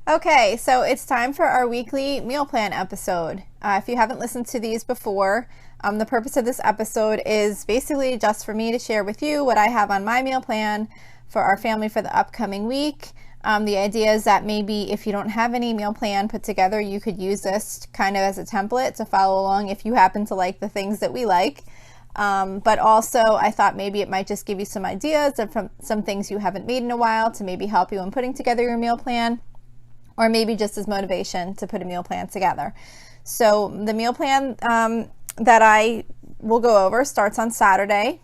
Okay, so it's time for our weekly meal plan episode. If you haven't listened to these before, the purpose of this episode is basically just for me to share with you what I have on my meal plan for our family for the upcoming week. The idea is that maybe if you don't have any meal plan put together, you could use this kind of as a template to follow along if you happen to like the things that we like. But also I thought maybe it might just give you some ideas of some things you haven't made in a while to maybe help you in putting together your meal plan, or maybe just as motivation to put a meal plan together. So the meal plan that I will go over starts on Saturday.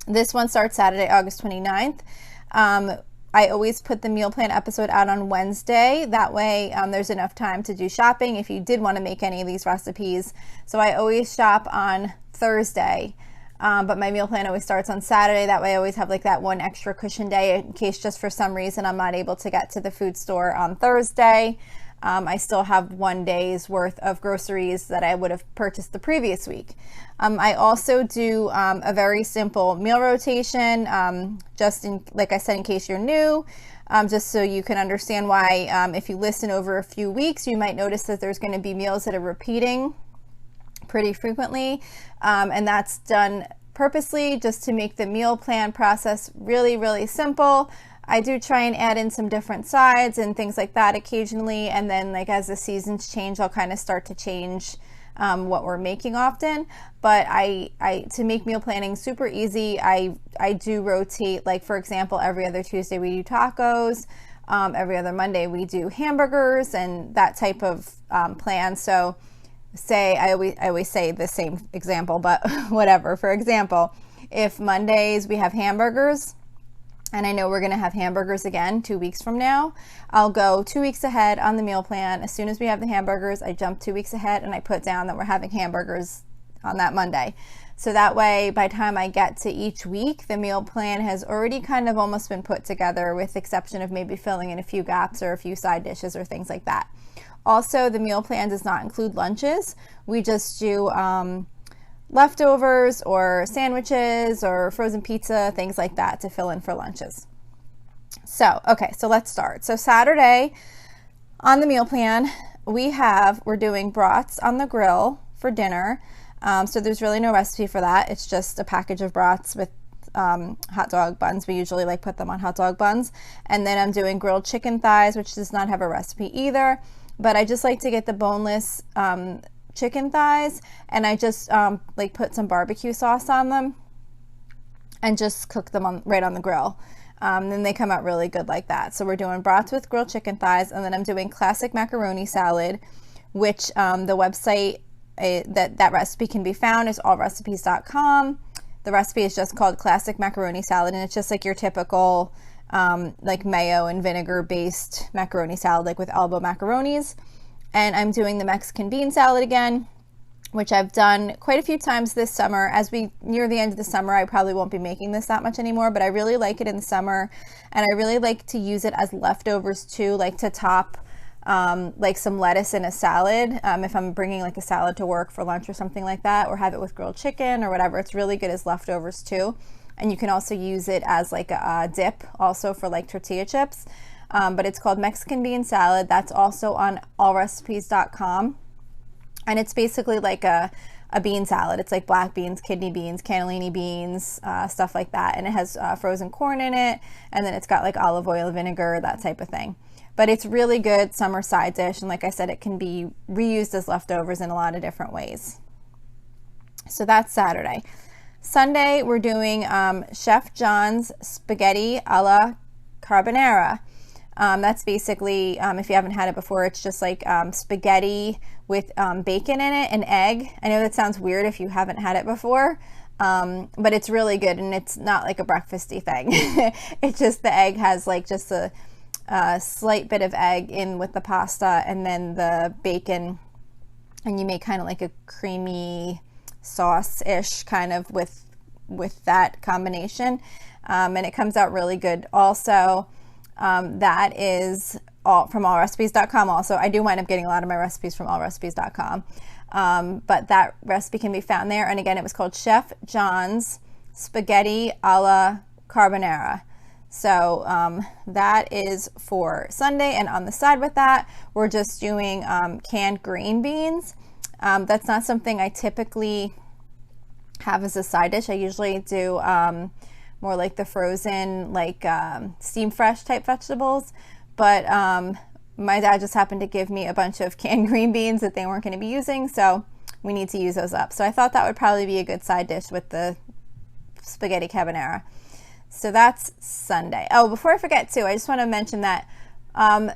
This one starts Saturday, August 29th. I always put the meal plan episode out on Wednesday. That way there's enough time to do shopping if you did want to make any of these recipes. So I always shop on Thursday, but my meal plan always starts on Saturday. That way I always have like that one extra cushion day in case just for some reason I'm not able to get to the food store on Thursday. I still have one day's worth of groceries that I would have purchased the previous week. I also do a very simple meal rotation, just in, like I said, in case you're new, just so you can understand why if you listen over a few weeks, you might notice that there's going to be meals that are repeating pretty frequently, and that's done purposely just to make the meal plan process really, really simple. I do try and add in some different sides and things like that occasionally, and then like as the seasons change, I'll kind of start to change what we're making often. But I to make meal planning super easy, I do rotate. Like for example, every other Tuesday we do tacos, every other Monday we do hamburgers, and that type of plan. So say I always say the same example, but whatever. For example, if Mondays we have hamburgers, and I know we're going to have hamburgers again 2 weeks from now, I'll go 2 weeks ahead on the meal plan. As soon as we have the hamburgers, I jump 2 weeks ahead and I put down that we're having hamburgers on that Monday. So that way, by the time I get to each week, the meal plan has already kind of almost been put together, with the exception of maybe filling in a few gaps or a few side dishes or things like that. Also, the meal plan does not include lunches. We just do leftovers or sandwiches or frozen pizza, things like that to fill in for lunches. So, okay, so let's start. So Saturday on the meal plan, we're doing brats on the grill for dinner. So there's really no recipe for that. It's just a package of brats with hot dog buns. We usually like put them on hot dog buns. And then I'm doing grilled chicken thighs, which does not have a recipe either, but I just like to get the boneless chicken thighs, and I just like put some barbecue sauce on them and just cook them right on the grill. Then they come out really good like that. So we're doing brats with grilled chicken thighs, and then I'm doing classic macaroni salad, which the website that recipe can be found is allrecipes.com. The recipe is just called classic macaroni salad, and it's just like your typical like mayo and vinegar based macaroni salad, like with elbow macaronis. And I'm doing the Mexican bean salad again, which I've done quite a few times this summer. As we near the end of the summer, I probably won't be making this that much anymore, but I really like it in the summer, and I really like to use it as leftovers too, like to top like some lettuce in a salad. If I'm bringing like a salad to work for lunch or something like that, or have it with grilled chicken or whatever, it's really good as leftovers too. And you can also use it as like a dip also for like tortilla chips. But it's called Mexican bean salad. That's also on allrecipes.com. And it's basically like a bean salad. It's like black beans, kidney beans, cannellini beans, stuff like that. And it has frozen corn in it. And then it's got like olive oil, vinegar, that type of thing. But it's really good summer side dish. And like I said, it can be reused as leftovers in a lot of different ways. So that's Saturday. Sunday, we're doing Chef John's spaghetti alla carbonara. That's basically, if you haven't had it before, it's just like spaghetti with bacon in it and egg. I know that sounds weird if you haven't had it before, but it's really good, and it's not like a breakfasty thing. It's just the egg has like just a slight bit of egg in with the pasta, and then the bacon, and you make kind of like a creamy sauce-ish kind of with that combination, and it comes out really good. Also, that is all from allrecipes.com. Also, I do wind up getting a lot of my recipes from allrecipes.com, but that recipe can be found there. And again, it was called Chef John's spaghetti alla carbonara. So that is for Sunday, and on the side with that, we're just doing canned green beans. That's not something I typically have as a side dish. I usually do more like the frozen, like steam fresh type vegetables, but my dad just happened to give me a bunch of canned green beans that they weren't going to be using, so we need to use those up. So I thought that would probably be a good side dish with the spaghetti carbonara. So that's Sunday. Oh, before I forget too, I just want to mention that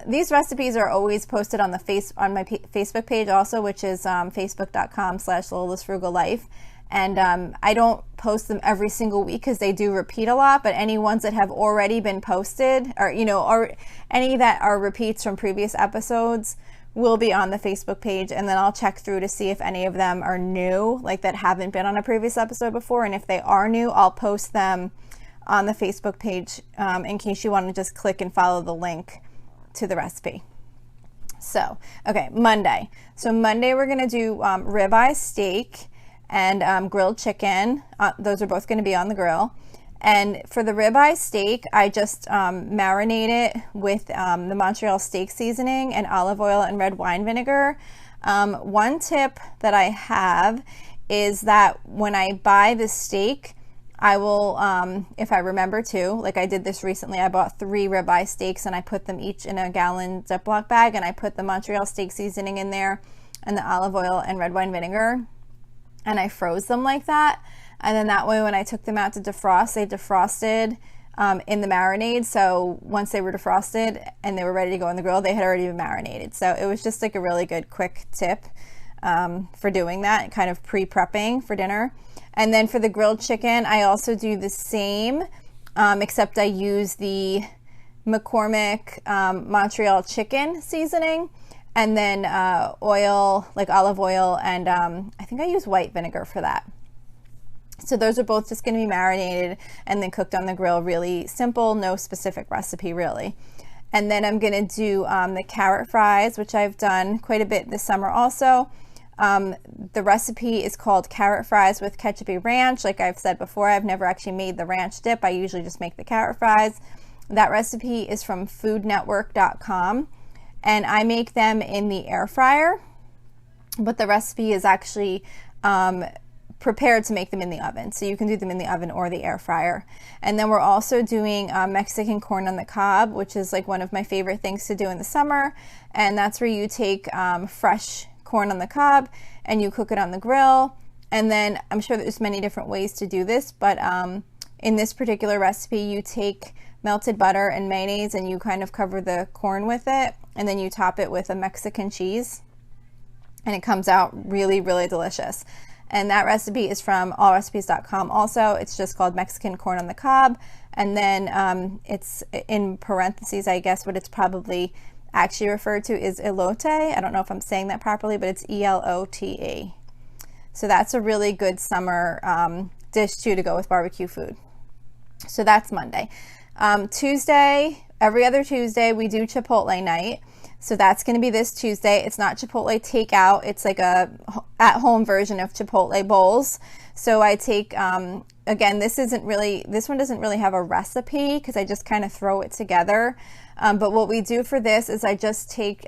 these recipes are always posted on the on my Facebook page also, which is facebook.com/LolaSFrugalLife. And I don't post them every single week because they do repeat a lot, but any ones that have already been posted, or or any that are repeats from previous episodes, will be on the Facebook page, and then I'll check through to see if any of them are new, like that haven't been on a previous episode before, and if they are new, I'll post them on the Facebook page in case you want to just click and follow the link to the recipe. So, okay, Monday. So Monday we're going to do ribeye steak and grilled chicken. Those are both going to be on the grill. And for the ribeye steak, I just marinate it with the Montreal steak seasoning and olive oil and red wine vinegar. One tip that I have is that when I buy the steak, I will, if I remember to, like I did this recently, I bought 3 ribeye steaks and I put them each in a gallon Ziploc bag, and I put the Montreal steak seasoning in there and the olive oil and red wine vinegar, and I froze them like that. And then that way when I took them out to defrost, they defrosted in the marinade. So once they were defrosted and they were ready to go on the grill, they had already been marinated. So it was just like a really good quick tip for doing that, kind of pre-prepping for dinner. And then for the grilled chicken, I also do the same, except I use the McCormick Montreal chicken seasoning, and then oil, like olive oil, and I think I use white vinegar for that. So those are both just going to be marinated and then cooked on the grill. Really simple, no specific recipe really. And then I'm going to do the carrot fries, which I've done quite a bit this summer also. The recipe is called carrot fries with ketchupy ranch. Like I've said before, I've never actually made the ranch dip. I usually just make the carrot fries. That recipe is from foodnetwork.com, and I make them in the air fryer, but the recipe is actually prepared to make them in the oven. So you can do them in the oven or the air fryer. And then we're also doing Mexican corn on the cob, which is like one of my favorite things to do in the summer. And that's where you take fresh corn on the cob and you cook it on the grill. And then I'm sure there's many different ways to do this, but in this particular recipe, you take melted butter and mayonnaise and you kind of cover the corn with it, and then you top it with a Mexican cheese, and it comes out really, really delicious. And that recipe is from allrecipes.com also. It's just called Mexican corn on the cob. And then it's in parentheses, I guess what it's probably actually referred to is elote. I don't know if I'm saying that properly, but it's E-L-O-T-E. So that's a really good summer dish too to go with barbecue food. So that's Monday. Tuesday, every other Tuesday, we do Chipotle night. So that's going to be this Tuesday. It's not Chipotle takeout. It's like a at-home version of Chipotle bowls. So I take, again, this one doesn't really have a recipe because I just kind of throw it together. But what we do for this is I just take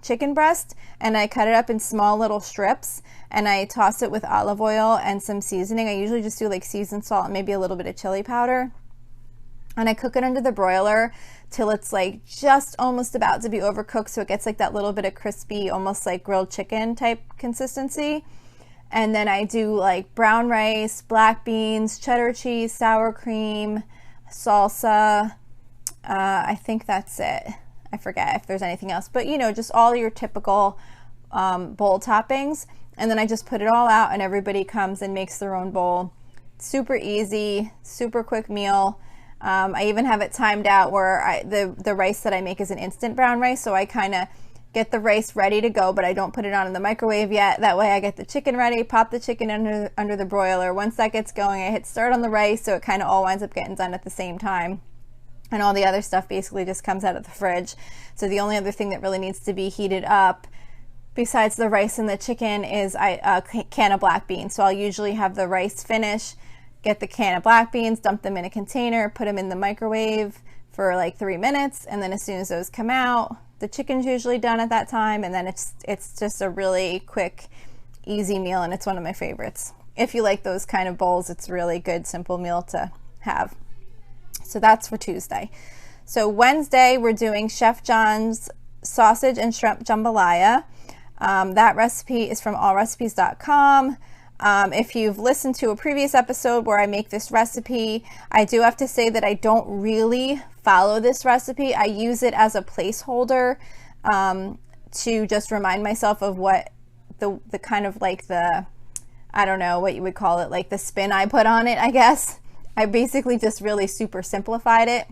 chicken breast and I cut it up in small little strips and I toss it with olive oil and some seasoning. I usually just do like seasoned salt and maybe a little bit of chili powder. And I cook it under the broiler till it's like just almost about to be overcooked, so it gets like that little bit of crispy, almost like grilled chicken type consistency. And then I do like brown rice, black beans, cheddar cheese, sour cream, salsa. I think that's it. I forget if there's anything else, but just all your typical bowl toppings. And then I just put it all out and everybody comes and makes their own bowl. Super easy, super quick meal. I even have it timed out where the rice that I make is an instant brown rice, so I kind of get the rice ready to go, but I don't put it on in the microwave yet. That way I get the chicken ready, pop the chicken under the broiler. Once that gets going, I hit start on the rice, so it kind of all winds up getting done at the same time. And all the other stuff basically just comes out of the fridge. So the only other thing that really needs to be heated up besides the rice and the chicken is a can of black beans. So I'll usually have the rice finish, get the can of black beans, dump them in a container, put them in the microwave for like 3 minutes, and then as soon as those come out, the chicken's usually done at that time, and then it's just a really quick, easy meal, and it's one of my favorites. If you like those kind of bowls, it's a really good, simple meal to have. So that's for Tuesday. So Wednesday, we're doing Chef John's sausage and shrimp jambalaya. That recipe is from allrecipes.com. If you've listened to a previous episode where I make this recipe, I do have to say that I don't really follow this recipe. I use it as a placeholder to just remind myself of what the kind of like the, I don't know what you would call it, like the spin I put on it, I guess. I basically just really super simplified it.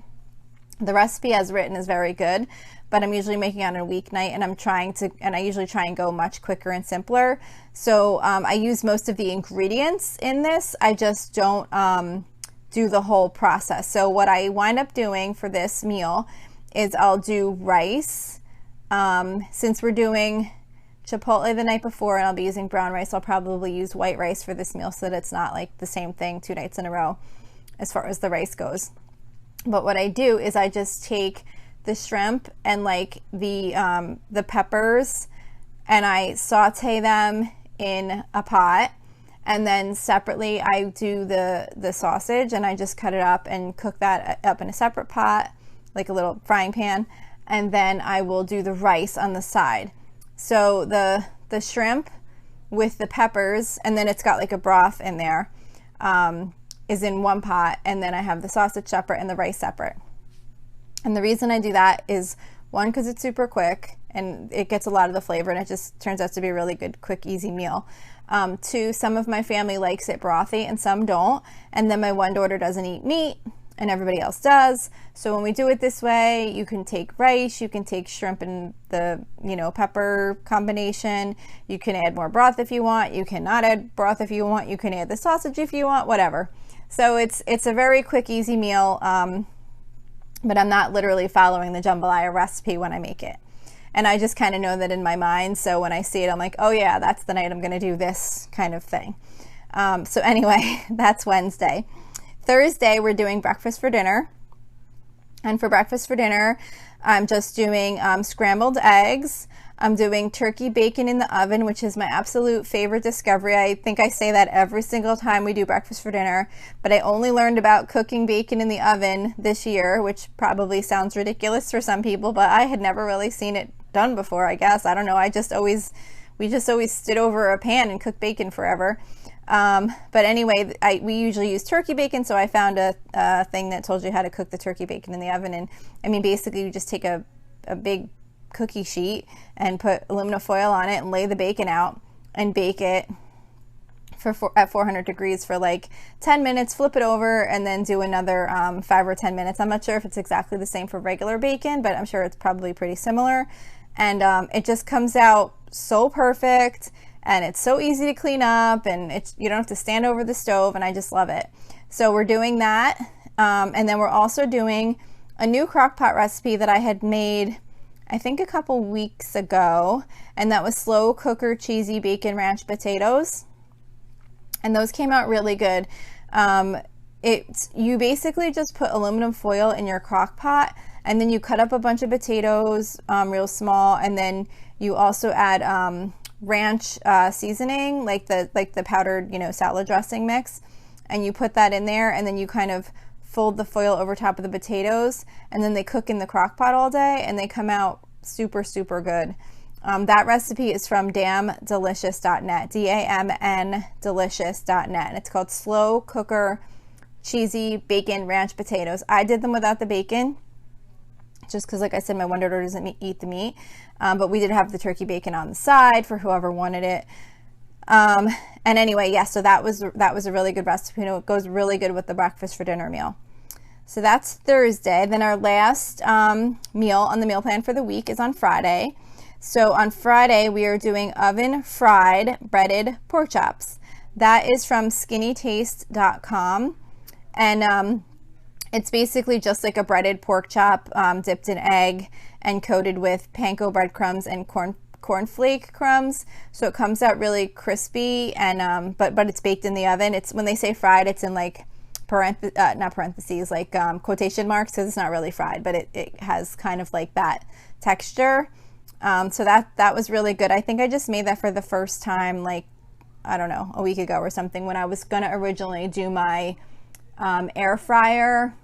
The recipe as written is very good, but I'm usually making it on a weeknight, and I usually try and go much quicker and simpler. So I use most of the ingredients in this. I just don't do the whole process. So what I wind up doing for this meal is I'll do rice. Since we're doing Chipotle the night before and I'll be using brown rice, I'll probably use white rice for this meal so that it's not like the same thing 2 nights in a row as far as the rice goes. But what I do is I just take the shrimp and like the peppers, and I saute them in a pot, and then separately I do the sausage, and I just cut it up and cook that up in a separate pot, like a little frying pan, and then I will do the rice on the side. So the shrimp with the peppers, and then it's got like a broth in there, is in one pot, and then I have the sausage separate and the rice separate. And the reason I do that is, one, because it's super quick and it gets a lot of the flavor, and it just turns out to be a really good, quick, easy meal. 2, some of my family likes it brothy and some don't, and then my one daughter doesn't eat meat and everybody else does. So when we do it this way, you can take rice, you can take shrimp and the pepper combination, you can add more broth if you want, you cannot add broth if you want, you can add the sausage if you want, whatever. So it's a very quick, easy meal, but I'm not literally following the jambalaya recipe when I make it. And I just kind of know that in my mind, so when I see it, I'm like, oh yeah, that's the night I'm gonna do this kind of thing. So anyway, that's Wednesday. Thursday, we're doing breakfast for dinner. And for breakfast for dinner, I'm just doing scrambled eggs. I'm doing turkey bacon in the oven, which is my absolute favorite discovery. I think I say that every single time we do breakfast for dinner, but I only learned about cooking bacon in the oven this year, which probably sounds ridiculous for some people, but I had never really seen it done before, I guess. I don't know. We just always stood over a pan and cooked bacon forever. But anyway, we usually use turkey bacon, so I found a thing that told you how to cook the turkey bacon in the oven. And I mean, basically you just take a big cookie sheet and put aluminum foil on it and lay the bacon out and bake it at 400 degrees for like 10 minutes, flip it over, and then do another 5 or 10 minutes. I'm not sure if it's exactly the same for regular bacon, but I'm sure it's probably pretty similar. And it just comes out so perfect, and it's so easy to clean up, and you don't have to stand over the stove, and I just love it. So we're doing that, and then we're also doing a new crock pot recipe that I had made I think a couple weeks ago, and that was slow cooker cheesy bacon ranch potatoes, and those came out really good. You basically just put aluminum foil in your crock pot, and then you cut up a bunch of potatoes real small, and then you also add ranch seasoning, like the powdered salad dressing mix, and you put that in there, and then you kind of fold the foil over top of the potatoes, and then they cook in the crock pot all day, and they come out super, super good. That recipe is from damndelicious.net, DAMN delicious.net, and it's called slow cooker cheesy bacon ranch potatoes. I did them without the bacon, just because, like I said, my one daughter doesn't eat the meat, but we did have the turkey bacon on the side for whoever wanted it. And anyway, yeah, so that was a really good recipe. It goes really good with the breakfast for dinner meal. So that's Thursday. Then our last meal on the meal plan for the week is on Friday. So on Friday, we are doing oven fried breaded pork chops. That is from skinnytaste.com. And it's basically just like a breaded pork chop dipped in egg and coated with panko breadcrumbs and cornflake crumbs, so it comes out really crispy, and but it's baked in the oven. It's, when they say fried, it's in like not parentheses, like quotation marks, because it's not really fried, but it has kind of like that texture. So that was really good. I think I just made that for the first time, like, I don't know, a week ago or something, when I was gonna originally do my air fryer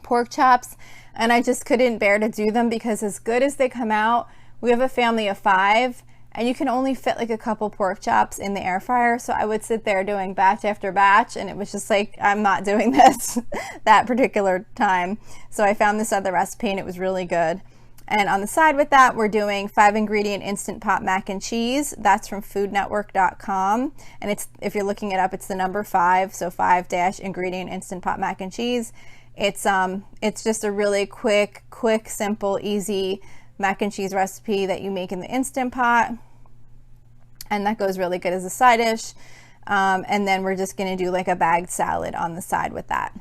pork chops, and I just couldn't bear to do them, because as good as they come out, we have a family of 5, and you can only fit like a couple pork chops in the air fryer. So I would sit there doing batch after batch, and it was just like, I'm not doing this that particular time. So I found this other recipe, and it was really good. And on the side with that, we're doing 5-ingredient Instant Pot mac and cheese. That's from foodnetwork.com. And it's, if you're looking it up, it's the number 5, so 5-ingredient Instant Pot mac and cheese. It's just a really quick, simple, easy mac and cheese recipe that you make in the Instant Pot. And that goes really good as a side dish. And then we're just gonna do like a bagged salad on the side with that.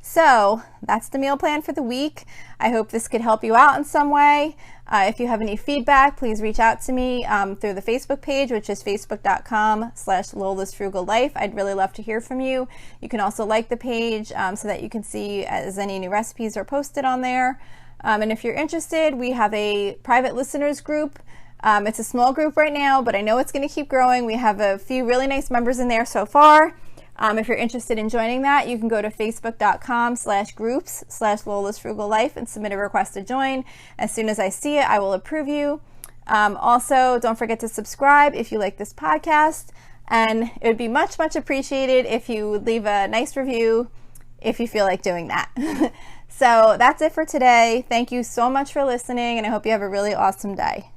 So that's the meal plan for the week. I hope this could help you out in some way. If you have any feedback, please reach out to me through the Facebook page, which is facebook.com/Lola's Frugal Life. I'd really love to hear from you. You can also like the page so that you can see as any new recipes are posted on there. And if you're interested, we have a private listeners group. It's a small group right now, but I know it's going to keep growing. We have a few really nice members in there so far. If you're interested in joining that, you can go to facebook.com/groups/Lola's Frugal Life and submit a request to join. As soon as I see it, I will approve you. Also, don't forget to subscribe if you like this podcast, and it would be much appreciated if you would leave a nice review if you feel like doing that. So that's it for today. Thank you so much for listening, and I hope you have a really awesome day.